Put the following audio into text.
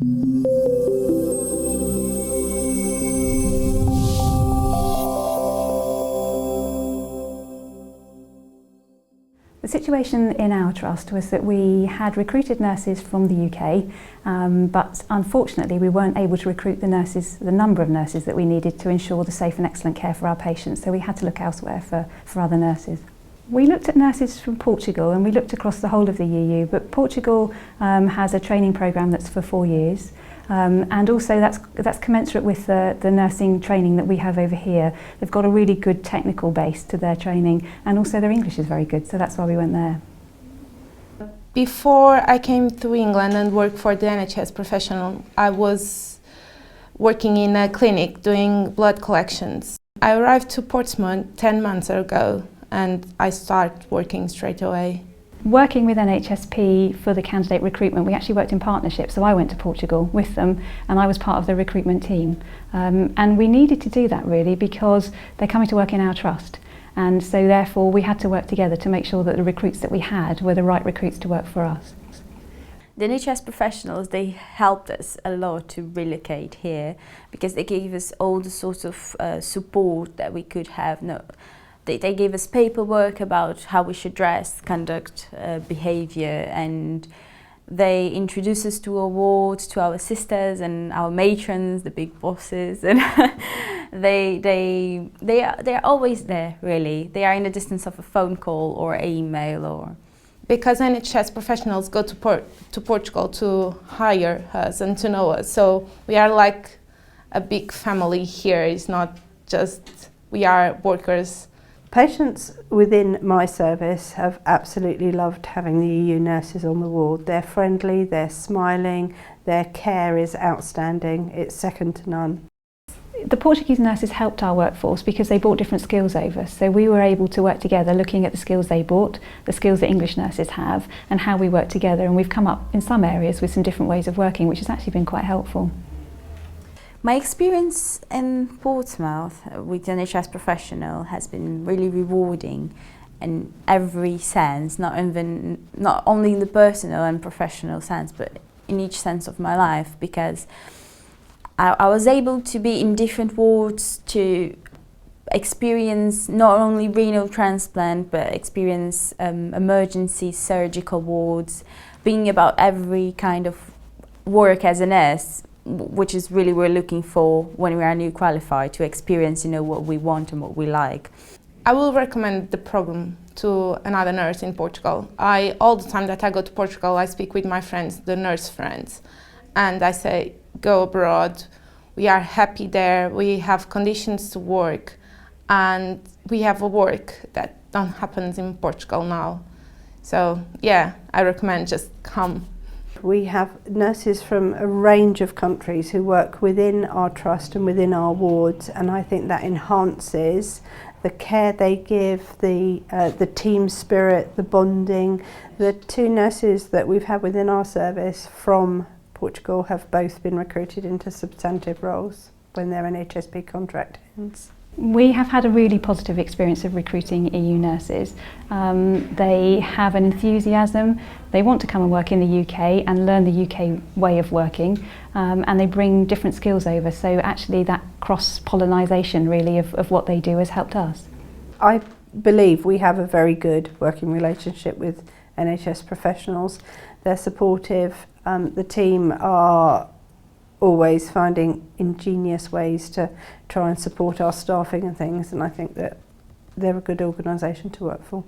The situation in our trust was that we had recruited nurses from the UK, but unfortunately we weren't able to recruit the number of nurses that we needed to ensure the safe and excellent care for our patients, so we had to look elsewhere for other nurses. We looked at nurses from Portugal and we looked across the whole of the EU, but Portugal has a training programme that's for 4 years. And also that's commensurate with the nursing training that we have over here. They've got a really good technical base to their training, and also their English is very good, so that's why we went there. Before I came to England and worked for the NHS professional, I was working in a clinic doing blood collections. I arrived to Portsmouth 10 months ago and I started working straight away. Working with NHSP for the candidate recruitment, we actually worked in partnership, so I went to Portugal with them and I was part of the recruitment team. And we needed to do that really because they're coming to work in our trust, and so therefore we had to work together to make sure that the recruits that we had were the right recruits to work for us. The NHS professionals, they helped us a lot to relocate here because they gave us all the sorts of support that we could have. They gave us paperwork about how we should dress, conduct behaviour, and they introduced us to our wards, to our sisters and our matrons, the big bosses, and they're always there really. They are in the distance of a phone call or email or. Because NHS professionals go to Portugal to hire us and to know us, so we are like a big family here. It's not just we are workers. Patients within my service have absolutely loved having the EU nurses on the ward. They're friendly, they're smiling, their care is outstanding, it's second to none. The Portuguese nurses helped our workforce because they brought different skills over, so we were able to work together looking at the skills they brought, the skills that English nurses have, and how we work together, and we've come up in some areas with some different ways of working, which has actually been quite helpful. My experience in Portsmouth with the NHS professional has been really rewarding in every sense, not only in the personal and professional sense, but in each sense of my life, because I was able to be in different wards to experience not only renal transplant, but experience emergency surgical wards, being about every kind of work as a nurse, which is really what we're looking for when we are new qualified, to experience, what we want and what we like. I will recommend the program to another nurse in Portugal. All the time that I go to Portugal, I speak with my friends, the nurse friends, and I say, go abroad, we are happy there, we have conditions to work, and we have a work that don't happen in Portugal now. So yeah, I recommend just come. We have nurses from a range of countries who work within our trust and within our wards, and I think that enhances the care they give, the team spirit, the bonding. The 2 nurses that we've had within our service from Portugal have both been recruited into substantive roles when their NHSP contract ends. We have had a really positive experience of recruiting EU nurses. They have an enthusiasm, they want to come and work in the UK and learn the UK way of working, and they bring different skills over, so actually that cross-pollinisation really of what they do has helped us. I believe we have a very good working relationship with NHS professionals. They're supportive, the team are always finding ingenious ways to try and support our staffing and things, and I think that they're a good organisation to work for.